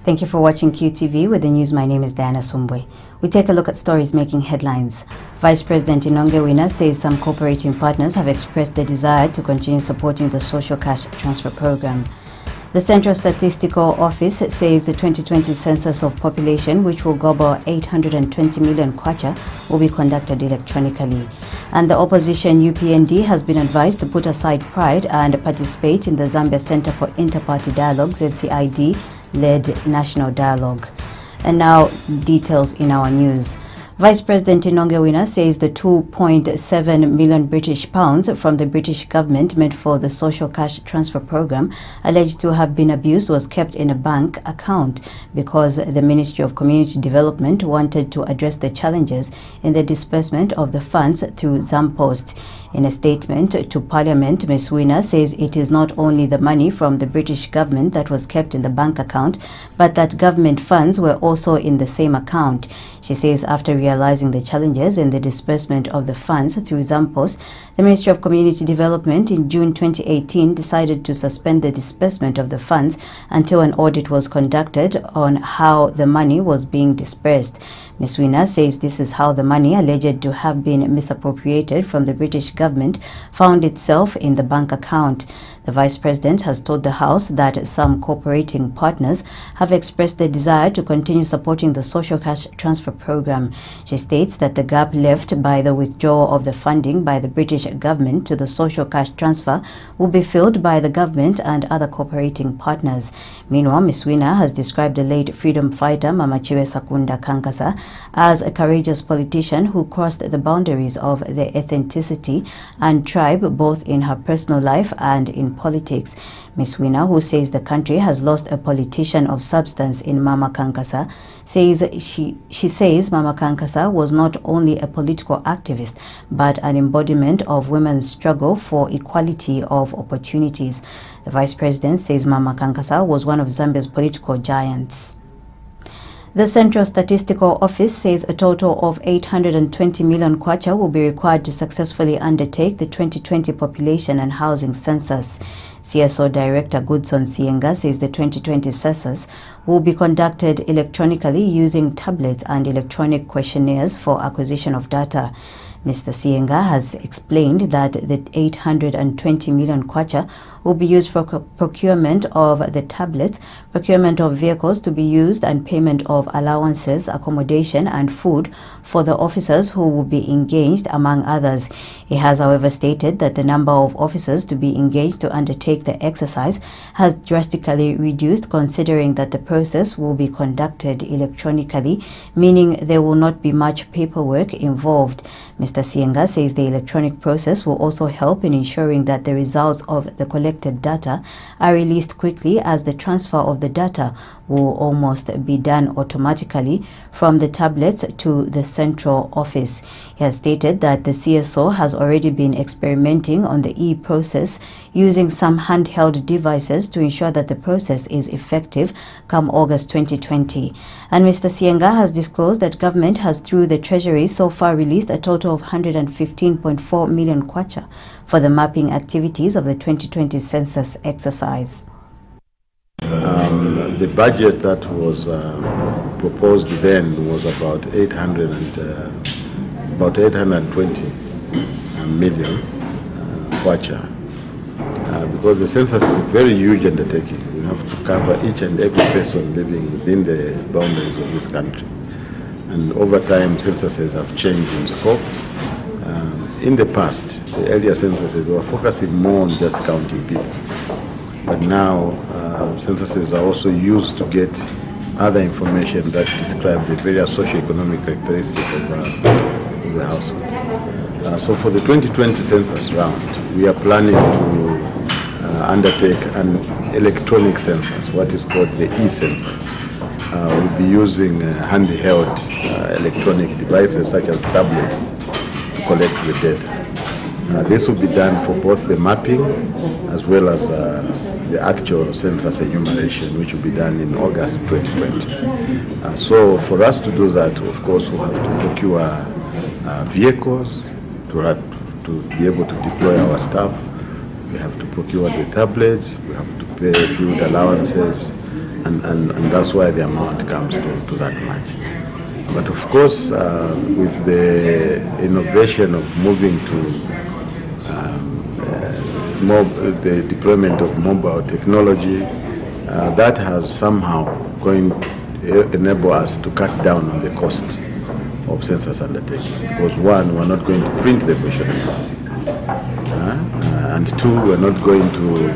Thank you for watching QTV. With the news, my name is Diana Sumbwe. We take a look at stories making headlines. Vice President Inonge Wina says some cooperating partners have expressed the desire to continue supporting the social cash transfer program. The Central Statistical Office says the 2020 census of population, which will gobble 820 million kwacha, will be conducted electronically. And the opposition UPND has been advised to put aside pride and participate in the Zambia Center for Inter-Party Dialogue ZCID-led national dialogue. And now details in our news. Vice President Inonge Wina says the 2.7 million British pounds from the British government meant for the social cash transfer program alleged to have been abused was kept in a bank account because the Ministry of Community Development wanted to address the challenges in the disbursement of the funds through Zampost. In a statement to Parliament, Ms. Wina says it is not only the money from the British government that was kept in the bank account, but that government funds were also in the same account. She says after realizing the challenges in the disbursement of the funds through Zampost, the Ministry of Community Development in June 2018 decided to suspend the disbursement of the funds until an audit was conducted on how the money was being disbursed. Ms. Wina says this is how the money alleged to have been misappropriated from the British government found itself in the bank account. The Vice President has told the House that some cooperating partners have expressed the desire to continue supporting the social cash transfer program. She states that the gap left by the withdrawal of the funding by the British government to the social cash transfer will be filled by the government and other cooperating partners. Meanwhile, Ms. Wina has described the late freedom fighter Mama Chiwe Sakunda Kankasa as a courageous politician who crossed the boundaries of the ethnicity and tribe both in her personal life and in politics. Ms. Wina, who says the country has lost a politician of substance in Mama Kankasa, says she says Mama Kankasa was not only a political activist but an embodiment of women's struggle for equality of opportunities. The Vice President says Mama Kankasa was one of Zambia's political giants. The Central Statistical Office says a total of 820 million kwacha will be required to successfully undertake the 2020 population and housing census. CSO Director Goodson Sienga says the 2020 census will be conducted electronically using tablets and electronic questionnaires for acquisition of data. Mr. Sienga has explained that the 820 million kwacha will be used for procurement of the tablets, procurement of vehicles to be used, and payment of allowances, accommodation, and food for the officers who will be engaged, among others. He has, however, stated that the number of officers to be engaged to undertake the exercise has drastically reduced, considering that the process will be conducted electronically, meaning there will not be much paperwork involved. Mr. Sienga says the electronic process will also help in ensuring that the results of the collected data are released quickly, as the transfer of the data will almost be done automatically from the tablets to the central office. He has stated that the CSO has already been experimenting on the e-process using some handheld devices to ensure that the process is effective come August 2020. And Mr. Sienga has disclosed that government has, through the Treasury, so far released a total of 115.4 million kwacha for the mapping activities of the 2020 census exercise. The budget that was proposed then was about 820 million kwacha, because the census is a very huge undertaking. We have to cover each and every person living within the boundaries of this country. And over time, censuses have changed in scope. In the past, the earlier censuses were focusing more on just counting people. But now, censuses are also used to get other information that describe the various socio-economic characteristics of the household. So for the 2020 census round, we are planning to undertake an electronic census, what is called the e-census. We'll be using handheld electronic devices such as tablets to collect the data. This will be done for both the mapping as well as the actual census enumeration, which will be done in August 2020. So for us to do that, of course, we'll have to procure vehicles to be able to deploy our staff. We have to procure the tablets, we have to pay field allowances, and that's why the amount comes to that much. But of course, with the innovation of moving to the deployment of mobile technology, that has somehow going to enable us to cut down on the cost of census undertaking. Because one, we're not going to print the questionnaires, and two, we're not going to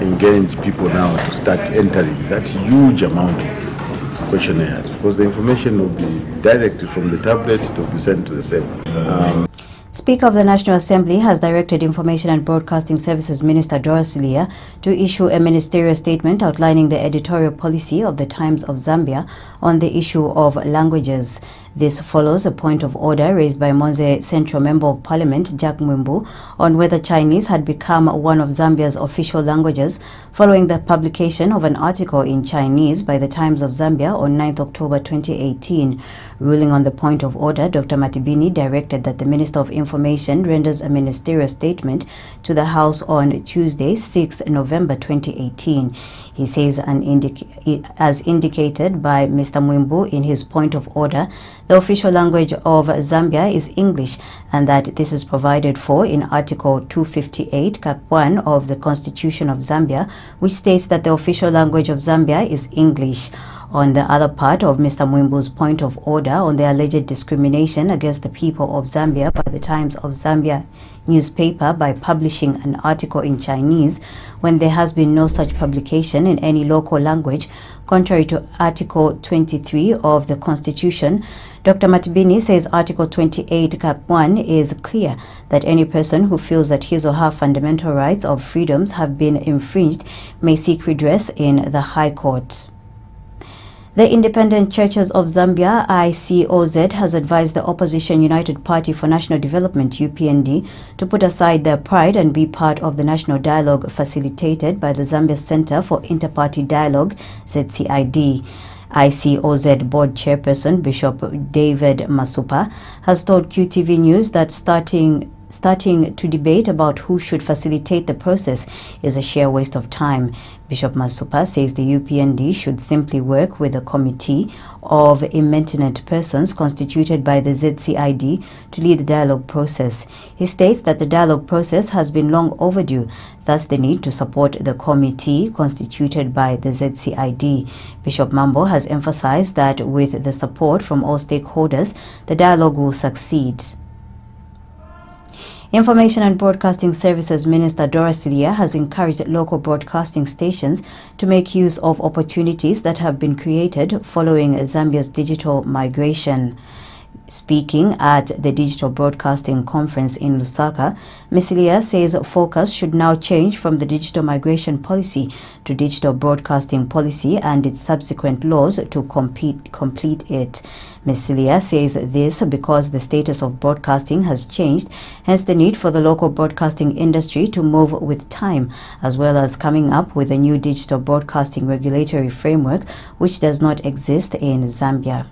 engage people now to start entering that huge amount of questionnaires, because the information will be directed from the tablet, it will be sent to the server. Speaker of the National Assembly has directed Information and Broadcasting Services Minister Doris Leah to issue a ministerial statement outlining the editorial policy of the Times of Zambia on the issue of languages. This follows a point of order raised by Monze Central Member of Parliament Jack Mwimbu on whether Chinese had become one of Zambia's official languages following the publication of an article in Chinese by the Times of Zambia on 9 October 2018. Ruling on the point of order, Dr. Matibini directed that the Minister of Information renders a ministerial statement to the House on Tuesday, 6 November 2018. He says, as indicated by Mr. Mwimbu in his point of order, the official language of Zambia is English, and that this is provided for in Article 258, Cap 1 of the Constitution of Zambia, which states that the official language of Zambia is English. On the other part of Mr. Mwimbu's point of order on the alleged discrimination against the people of Zambia by the Times of Zambia newspaper by publishing an article in Chinese when there has been no such publication in any local language, contrary to Article 23 of the Constitution, Dr. Matibini says Article 28, Cap 1 is clear that any person who feels that his or her fundamental rights or freedoms have been infringed may seek redress in the High Court. The Independent Churches of Zambia, ICOZ, has advised the Opposition United Party for National Development, UPND, to put aside their pride and be part of the national dialogue facilitated by the Zambia Center for Inter-Party Dialogue, ZCID. ICOZ Board Chairperson Bishop David Masupa has told QTV News that starting to debate about who should facilitate the process is a sheer waste of time. Bishop Masupa says the UPND should simply work with a committee of immaterial persons constituted by the ZCID to lead the dialogue process. He states that the dialogue process has been long overdue, thus the need to support the committee constituted by the ZCID. Bishop Mambo has emphasized that with the support from all stakeholders, the dialogue will succeed. Information and Broadcasting Services Minister Doris Leah has encouraged local broadcasting stations to make use of opportunities that have been created following Zambia's digital migration. Speaking at the Digital Broadcasting Conference in Lusaka, Ms. Leah says focus should now change from the digital migration policy to digital broadcasting policy and its subsequent laws to complete it. Ms. Leah says this because the status of broadcasting has changed, hence the need for the local broadcasting industry to move with time, as well as coming up with a new digital broadcasting regulatory framework which does not exist in Zambia.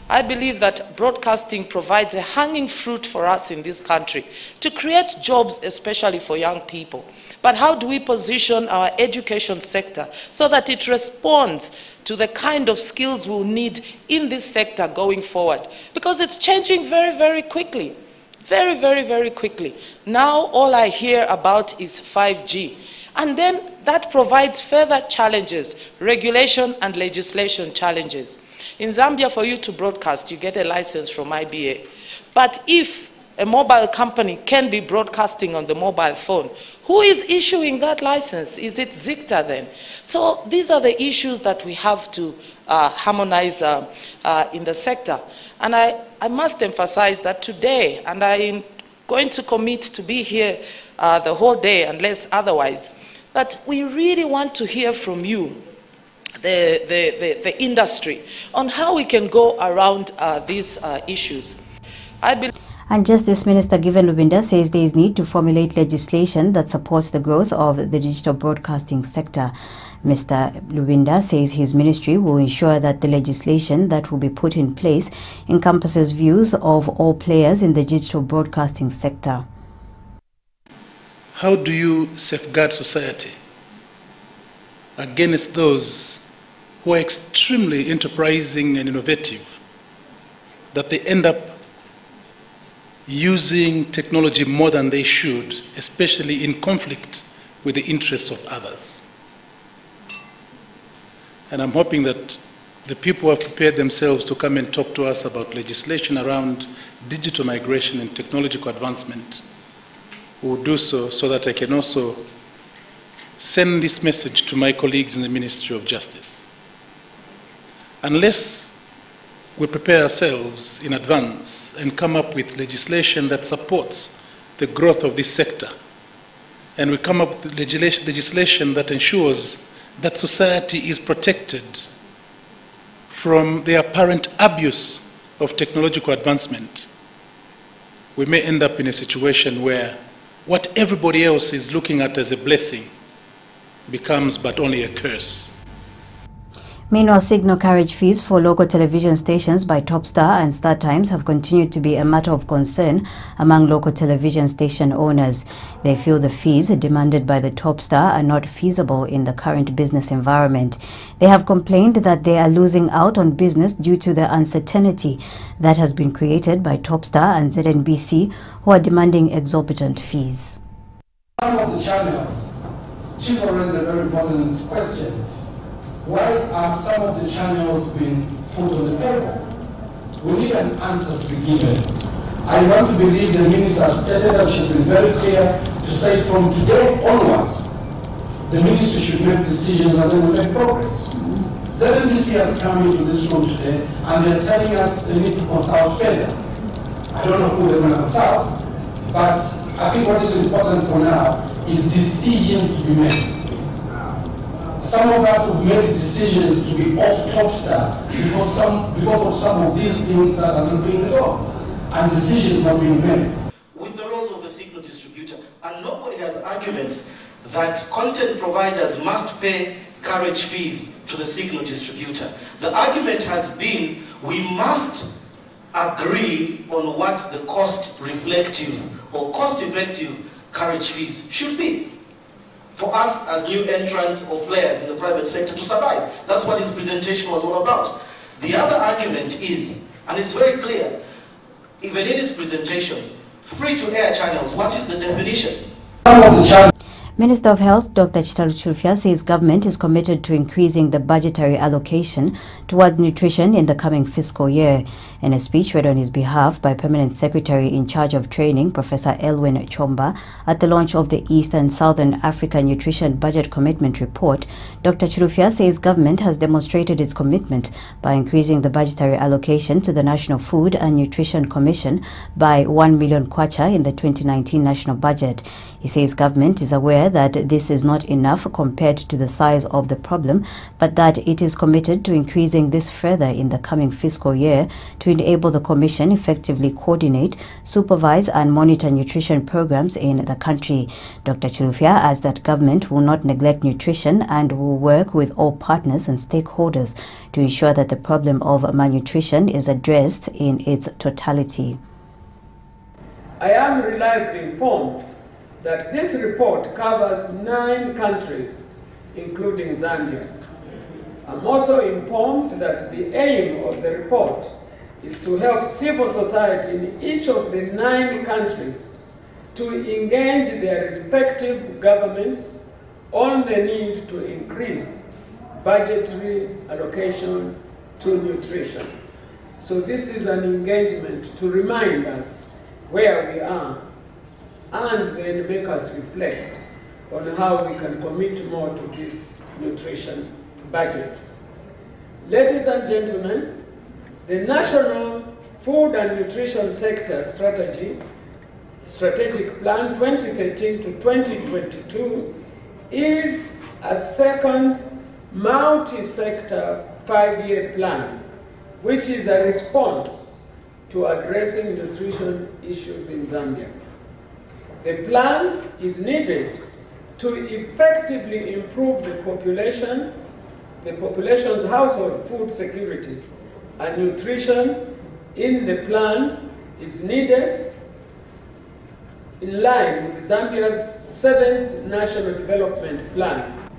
I believe that broadcasting provides a hanging fruit for us in this country to create jobs, especially for young people. But how do we position our education sector so that it responds to the kind of skills we'll need in this sector going forward? Because it's changing very, very quickly. Very, very, very quickly. Now all I hear about is 5G. And then that provides further challenges, regulation and legislation challenges. In Zambia, for you to broadcast, you get a license from IBA. But if a mobile company can be broadcasting on the mobile phone, who is issuing that license? Is it ZICTA then? So these are the issues that we have to harmonize in the sector. And I must emphasize that today, and I'm going to commit to be here the whole day unless otherwise, that we really want to hear from you, the industry, on how we can go around these issues. And Justice Minister Given Lubinda says there is need to formulate legislation that supports the growth of the digital broadcasting sector. Mr. Lubinda says his ministry will ensure that the legislation that will be put in place encompasses views of all players in the digital broadcasting sector. How do you safeguard society against those who are extremely enterprising and innovative, that they end up using technology more than they should, especially in conflict with the interests of others. And I'm hoping that the people who have prepared themselves to come and talk to us about legislation around digital migration and technological advancement will do so, so that I can also send this message to my colleagues in the Ministry of Justice. Unless we prepare ourselves in advance and come up with legislation that supports the growth of this sector, and we come up with legislation that ensures that society is protected from the apparent abuse of technological advancement, we may end up in a situation where what everybody else is looking at as a blessing becomes but only a curse. Meanwhile, signal carriage fees for local television stations by Topstar and StarTimes have continued to be a matter of concern among local television station owners. They feel the fees demanded by the Topstar are not feasible in the current business environment. They have complained that they are losing out on business due to the uncertainty that has been created by Topstar and ZNBC, who are demanding exorbitant fees. Some of the channels, Chief raised a very important question. Why are some of the channels being put on the table? We need an answer to be given. I want to believe the minister stated that she's been very clear to say from today onwards, the ministry should make decisions and then we make progress. ZNBC has come into this room today and they're telling us they need to consult further. I don't know who they're going to consult, but I think what is important for now is decisions to be made. Some of us have made decisions to be off Topstar because of some of these things that are not being resolved and decisions not being made. With the roles of the signal distributor, and nobody has arguments that content providers must pay carriage fees to the signal distributor. The argument has been we must agree on what the cost-reflective or cost-effective carriage fees should be for us as new entrants or players in the private sector to survive. That's what his presentation was all about. The other argument is, and it's very clear, even in his presentation, free-to-air channels, what is the definition? Minister of Health Dr. Chitalu Chilufya says government is committed to increasing the budgetary allocation towards nutrition in the coming fiscal year. In a speech read on his behalf by Permanent Secretary in charge of training, Professor Elwin Chomba, at the launch of the East and Southern Africa Nutrition Budget Commitment Report, Dr. Chilufya says government has demonstrated its commitment by increasing the budgetary allocation to the National Food and Nutrition Commission by 1 million kwacha in the 2019 national budget. He says government is aware that this is not enough compared to the size of the problem, but that it is committed to increasing this further in the coming fiscal year to enable the Commission effectively coordinate, supervise and monitor nutrition programs in the country. Dr. Chilufya adds that government will not neglect nutrition and will work with all partners and stakeholders to ensure that the problem of malnutrition is addressed in its totality. I am reliably informed that this report covers 9 countries, including Zambia. I'm also informed that the aim of the report is to help civil society in each of the 9 countries to engage their respective governments on the need to increase budgetary allocation to nutrition. So this is an engagement to remind us where we are and then make us reflect on how we can commit more to this nutrition budget. Ladies and gentlemen, the National Food and Nutrition Sector Strategic Plan 2013 to 2022 is a second multi-sector 5-year plan, which is a response to addressing nutrition issues in Zambia. The plan is needed to effectively improve the population's household food security, and nutrition in the plan is needed in line with Zambia's 7th National Development Plan.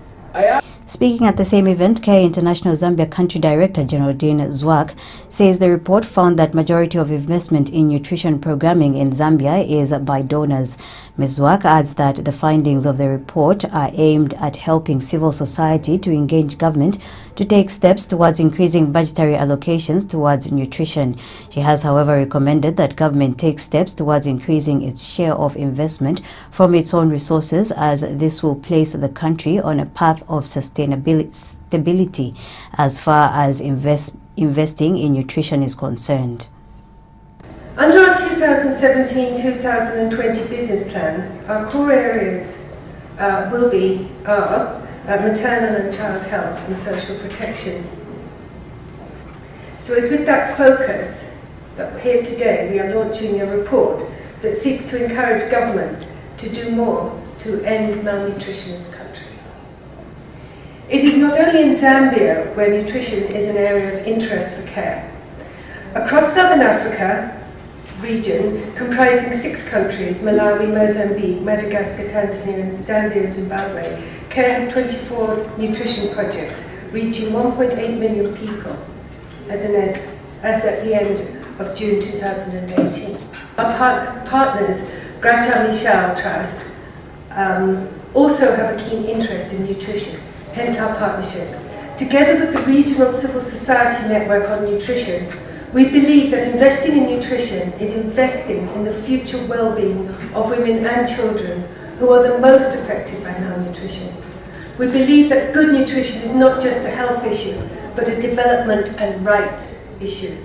Speaking at the same event, Care International Zambia Country Director Geraldine Zwak says the report found that majority of investment in nutrition programming in Zambia is by donors. Ms. Zwak adds that the findings of the report are aimed at helping civil society to engage government to take steps towards increasing budgetary allocations towards nutrition. She has, however, recommended that government take steps towards increasing its share of investment from its own resources, as this will place the country on a path of stability as far as investing in nutrition is concerned. Under our 2017-2020 business plan, our core areas will be maternal and child health and social protection. So it's with that focus that here today we are launching a report that seeks to encourage government to do more to end malnutrition in the country. It is not only in Zambia where nutrition is an area of interest for CARE. Across Southern Africa region, comprising 6 countries, Malawi, Mozambique, Madagascar, Tanzania, Zambia and Zimbabwe, CARE has 24 nutrition projects reaching 1.8 million people as at the end of June 2018. Our partners, Grata Michel Trust, also have a keen interest in nutrition, hence our partnership. Together with the regional civil society network on nutrition, we believe that investing in nutrition is investing in the future well-being of women and children who are the most affected by malnutrition. We believe that good nutrition is not just a health issue, but a development and rights issue.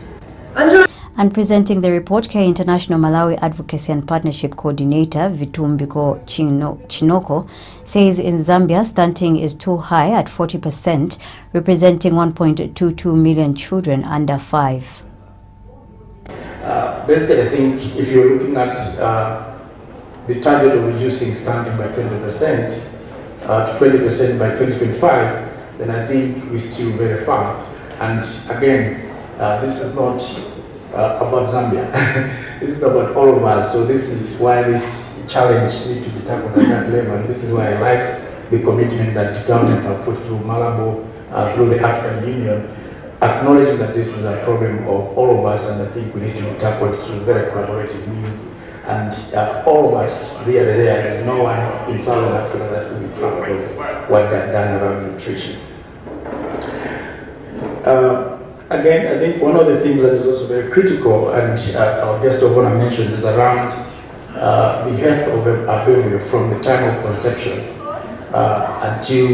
And presenting the report, Care International Malawi Advocacy and Partnership Coordinator Vitumbiko Chinoko says in Zambia, stunting is too high at 40%, representing 1.22 million children under 5. Basically, I think if you're looking at the target of reducing stunting by 20% to 20% by 2025, then I think we're still very far. And again, this is not about Zambia. This is about all of us. So this is why this challenge needs to be tackled at that level. And this is why I like the commitment that governments have put through Malabo, through the African Union, acknowledging that this is a problem of all of us, and I think we need to be tackled through very collaborative means. And all of us, really, there's no one in Southern Africa that will be proud of what they've done around nutrition. Again, I think one of the things that is also very critical, and our guest of honor mentioned, is around the health of a baby from the time of conception until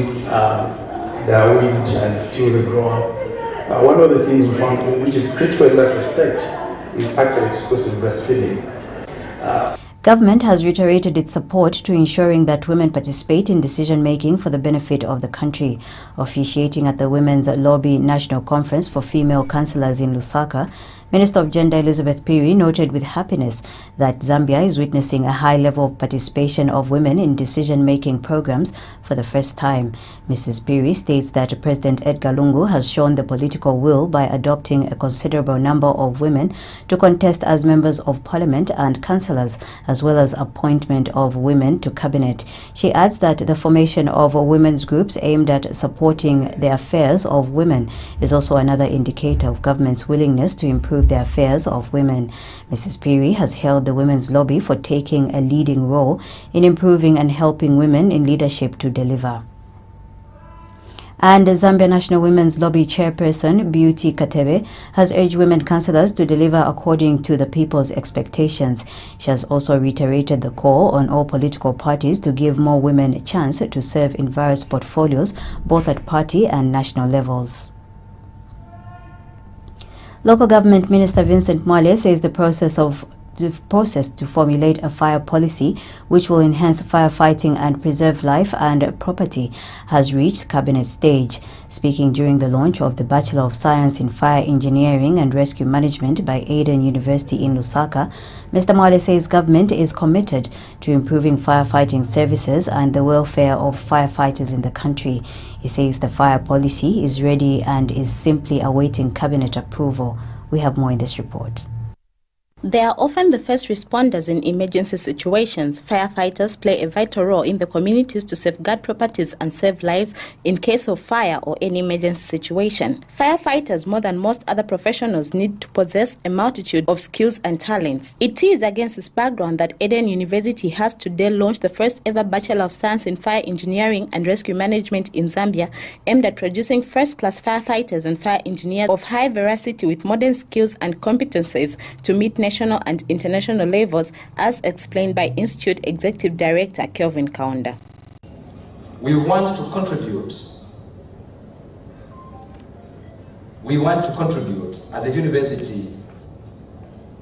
they are weaned and until they grow up. One of the things we found, which is critical in that respect, is actually exclusive breastfeeding. Government has reiterated its support to ensuring that women participate in decision-making for the benefit of the country. Officiating at the Women's Lobby National Conference for Female Councillors in Lusaka, Minister of Gender Elizabeth Phiri noted with happiness that Zambia is witnessing a high level of participation of women in decision-making programs for the first time. Mrs. Phiri states that President Edgar Lungu has shown the political will by adopting a considerable number of women to contest as members of parliament and councillors, as well as appointment of women to cabinet. She adds that the formation of women's groups aimed at supporting the affairs of women is also another indicator of government's willingness to improve the affairs of women. Mrs. Phiri has hailed the Women's Lobby for taking a leading role in improving and helping women in leadership to deliver. And the Zambia National Women's Lobby Chairperson, Beauty Katebe, has urged women councillors to deliver according to the people's expectations. She has also reiterated the call on all political parties to give more women a chance to serve in various portfolios, both at party and national levels. Local Government Minister Vincent Mwale says the process to formulate a fire policy which will enhance firefighting and preserve life and property has reached cabinet stage. Speaking during the launch of the Bachelor of Science in Fire Engineering and Rescue Management by Aden University in Lusaka, Mr. Mwale says government is committed to improving firefighting services and the welfare of firefighters in the country. He says the fire policy is ready and is simply awaiting cabinet approval. We have more in this report. They are often the first responders in emergency situations. Firefighters play a vital role in the communities to safeguard properties and save lives in case of fire or any emergency situation. Firefighters, more than most other professionals, need to possess a multitude of skills and talents. It is against this background that Eden University has today launched the first ever Bachelor of Science in Fire Engineering and Rescue Management in Zambia, aimed at producing first-class firefighters and fire engineers of high veracity with modern skills and competencies to meet national and international levels, as explained by Institute Executive Director Kelvin Kaunda. We want to contribute as a university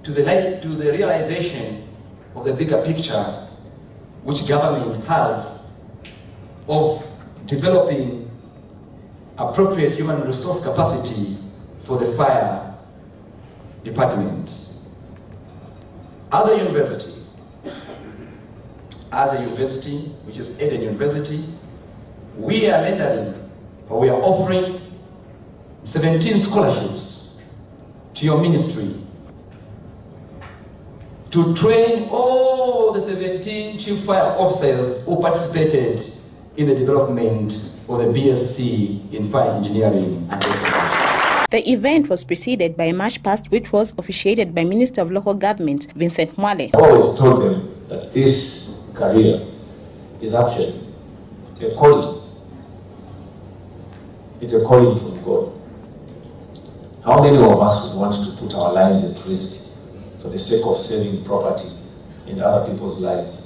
to the realization of the bigger picture which government has of developing appropriate human resource capacity for the fire department. As a university, which is Eden University, we are offering 17 scholarships to your ministry to train all the 17 chief fire officers who participated in the development of the BSc in Fire Engineering and Rescue. The event was preceded by a march past which was officiated by Minister of Local Government, Vincent Mwale. I always told them that this career is actually a calling. It's a calling from God. How many of us would want to put our lives at risk for the sake of saving property and other people's lives?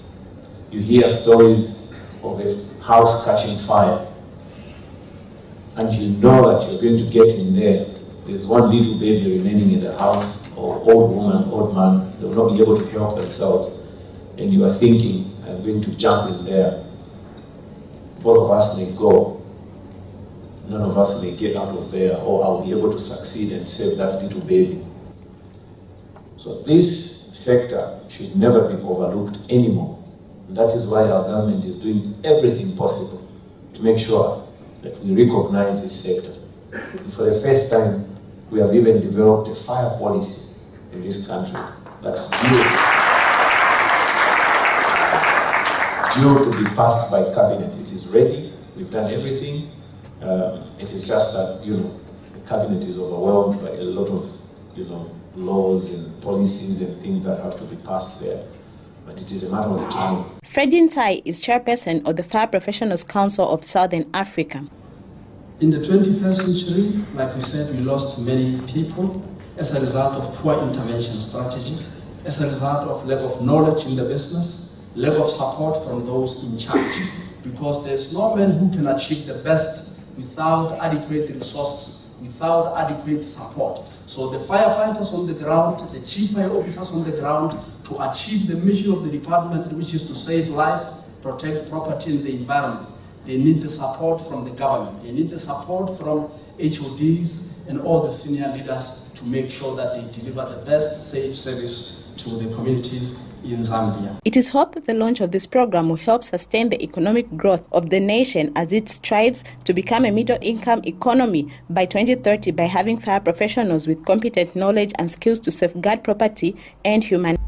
You hear stories of a house catching fire, and you know that you're going to get in there. There's one little baby remaining in the house, or old woman, old man, they will not be able to help themselves. And you are thinking, I'm going to jump in there. Both of us may go. None of us may get out of there, or I'll be able to succeed and save that little baby. So this sector should never be overlooked anymore. And that is why our government is doing everything possible to make sure that we recognize this sector. And for the first time, we have even developed a fire policy in this country that's due to be passed by cabinet. It is ready. We've done everything. It is just that, the cabinet is overwhelmed by a lot of, laws and policies and things that have to be passed there. But it is a matter of time. Fredin Tai is chairperson of the Fire Professionals Council of Southern Africa. In the 21st century, like we said, we lost many people as a result of poor intervention strategy, as a result of lack of knowledge in the business, lack of support from those in charge, because there's no man who can achieve the best without adequate resources, without adequate support. So the firefighters on the ground, the chief fire officers on the ground, to achieve the mission of the department, which is to save life, protect property and the environment, they need the support from the government. They need the support from HODs and all the senior leaders to make sure that they deliver the best safe service to the communities in Zambia. It is hoped that the launch of this program will help sustain the economic growth of the nation as it strives to become a middle-income economy by 2030 by having fire professionals with competent knowledge and skills to safeguard property and humanity.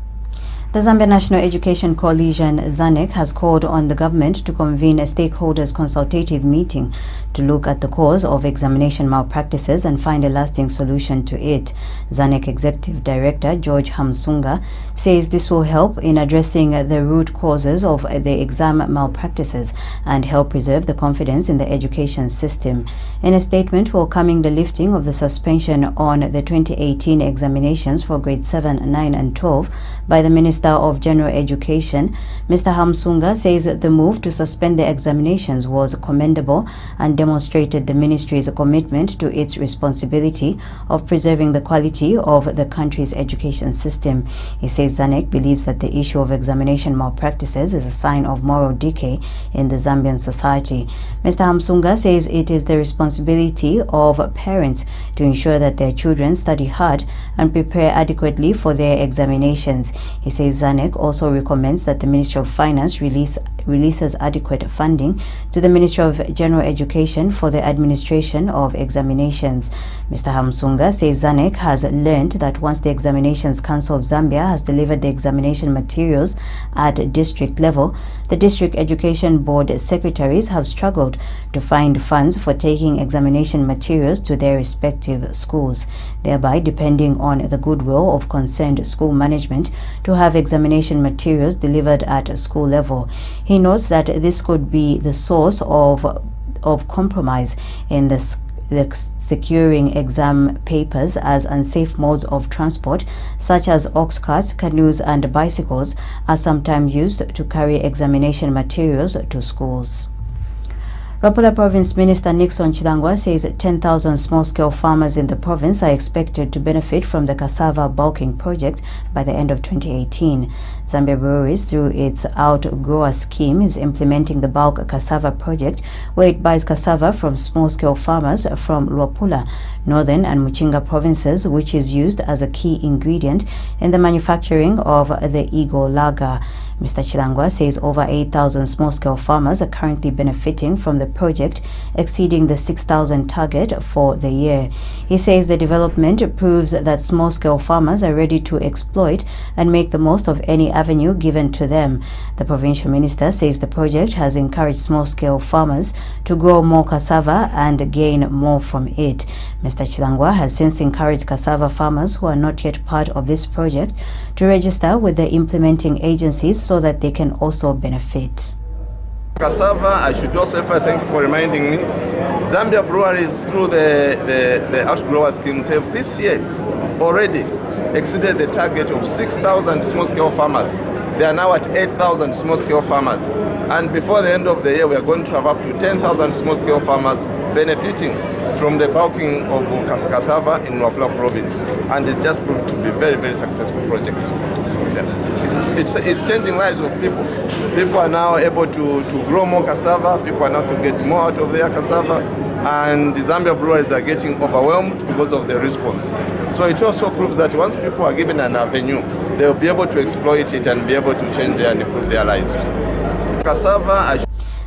The Zambia National Education Coalition, ZANEC, has called on the government to convene a stakeholders consultative meeting to look at the cause of examination malpractices and find a lasting solution to it. ZANEC Executive Director George Hamsunga says this will help in addressing the root causes of the exam malpractices and help preserve the confidence in the education system. In a statement welcoming the lifting of the suspension on the 2018 examinations for grades 7, 9 and 12 by the Minister of General Education, Mr. Hamsunga says the move to suspend the examinations was commendable and demonstrated the ministry's commitment to its responsibility of preserving the quality of the country's education system. He says ZANEC believes that the issue of examination malpractices is a sign of moral decay in the Zambian society. Mr. Hamsunga says it is the responsibility of parents to ensure that their children study hard and prepare adequately for their examinations. He says ZANEC also recommends that the Ministry of Finance release releases adequate funding to the Ministry of General Education for the administration of examinations. Mr. Hamsunga says ZANEC has learned that once the Examinations Council of Zambia has delivered the examination materials at district level, the District Education Board secretaries have struggled to find funds for taking examination materials to their respective schools, thereby depending on the goodwill of concerned school management to have examination materials delivered at school level. He notes that this could be the source of compromise in the securing exam papers, as unsafe modes of transport such as ox carts, canoes and bicycles are sometimes used to carry examination materials to schools. Rapula Province Minister Nixon Chilangwa says 10,000 small-scale farmers in the province are expected to benefit from the cassava bulking project by the end of 2018. Zambia Breweries, through its Outgrower scheme, is implementing the bulk cassava project, where it buys cassava from small-scale farmers from Luapula, Northern and Muchinga provinces, which is used as a key ingredient in the manufacturing of the Eagle Lager. Mr. Chilangwa says over 8,000 small-scale farmers are currently benefiting from the project, exceeding the 6,000 target for the year. He says the development proves that small-scale farmers are ready to exploit and make the most of any avenue given to them. The provincial minister says the project has encouraged small-scale farmers to grow more cassava and gain more from it. Mr. Chilangwa has since encouraged cassava farmers who are not yet part of this project to register with the implementing agencies so that they can also benefit. Cassava, I should also thank you for reminding me, Zambia Breweries through the Outgrower schemes have this year already exceeded the target of 6,000 small-scale farmers. They are now at 8,000 small-scale farmers. And before the end of the year, we are going to have up to 10,000 small-scale farmers benefiting from the bulking of cassava in Luapula province. And it just proved to be a very, very successful project. It's changing lives of people. People are now able to grow more cassava. People are now to get more out of their cassava. And the Zambia Breweries are getting overwhelmed because of the response. So it also proves that once people are given an avenue, they'll be able to exploit it and be able to change and improve their lives. Cassava.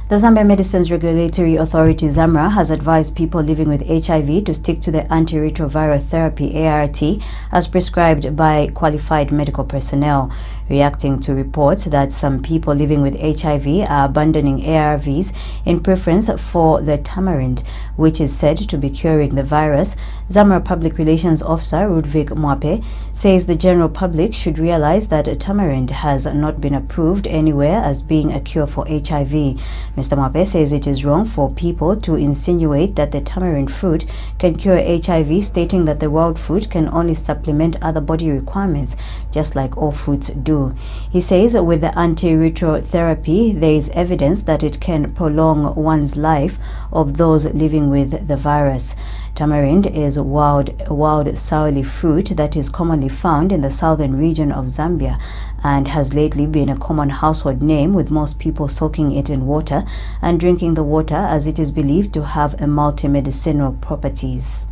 The Zambia Medicines Regulatory Authority, ZAMRA, has advised people living with HIV to stick to the antiretroviral therapy, ART, as prescribed by qualified medical personnel, reacting to reports that some people living with HIV are abandoning ARVs in preference for the tamarind, which is said to be curing the virus. ZAMRA Public Relations Officer Ludwig Mwape says the general public should realize that tamarind has not been approved anywhere as being a cure for HIV. Mr. Mwape says it is wrong for people to insinuate that the tamarind fruit can cure HIV, stating that the wild fruit can only supplement other body requirements, just like all fruits do. He says with the antiretroviral therapy, there is evidence that it can prolong one's life of those living with the virus. Tamarind is a wild sourly fruit that is commonly found in the southern region of Zambia and has lately been a common household name, with most people soaking it in water and drinking the water, as it is believed to have a multi-medicinal properties.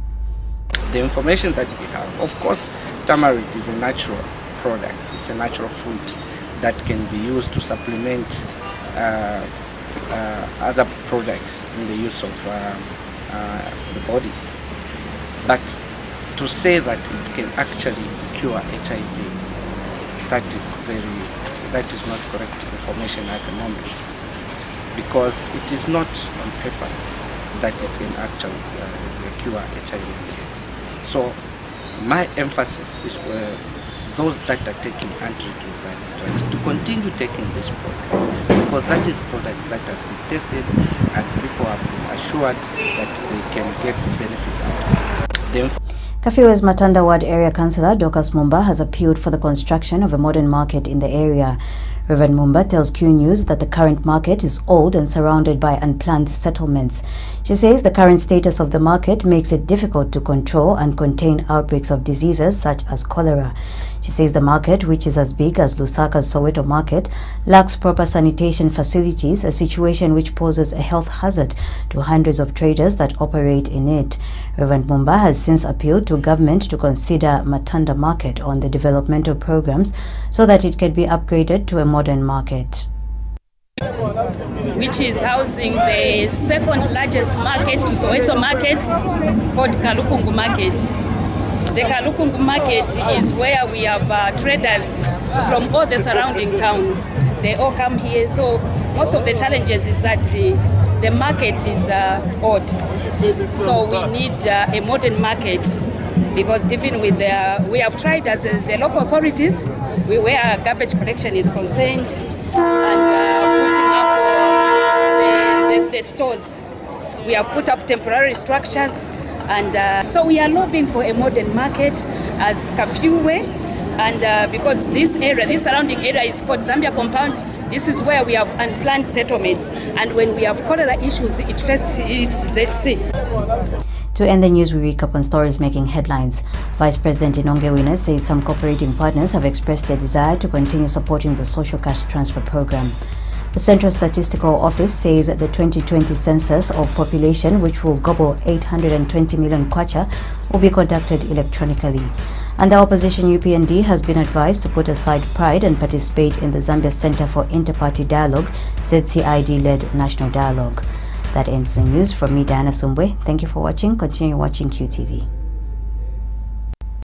The information that we have, of course, tamarind is a natural product. It's a natural fruit that can be used to supplement other products in the use of the body. But to say that it can actually cure HIV, that is not correct information at the moment, because it is not on paper that it can actually cure HIV and AIDS. So my emphasis is those that are taking antiretroviral drugs to continue taking this product, because that is product that has been tested and people have been assured that they can get benefit out of it. Kafiwe's Matanda Ward Area Councillor Dorcas Mumba has appealed for the construction of a modern market in the area. Reverend Mumba tells Q News that the current market is old and surrounded by unplanned settlements. She says the current status of the market makes it difficult to control and contain outbreaks of diseases such as cholera. She says the market, which is as big as Lusaka's Soweto market, lacks proper sanitation facilities, a situation which poses a health hazard to hundreds of traders that operate in it. Reverend Mumba has since appealed to government to consider Matanda Market on the developmental programs so that it can be upgraded to a modern market. which is housing the second largest market to Soweto market, called Kalukungu Market. The Kalukungu Market is where we have traders from all the surrounding towns. They all come here, so most of the challenges is that the market is odd. So we need a modern market, because even with we have tried as the local authorities, where garbage collection is concerned, and putting up the stores. We have put up temporary structures, and so we are lobbying for a modern market as Kafue, and because this surrounding area is called Zambia Compound. This is where we have unplanned settlements, and when we have cholera issues, it first hits ZC. To end the news, we recap on stories making headlines. Vice President Inonge Wina says some cooperating partners have expressed their desire to continue supporting the social cash transfer program. The Central Statistical Office says that the 2020 census of population, which will gobble 820 million kwacha, will be conducted electronically. And the opposition UPND has been advised to put aside pride and participate in the Zambia Center for Inter-Party Dialogue, ZCID-led national dialogue. That ends the news. From me, Diana Sumbwe. Thank you for watching. Continue watching QTV.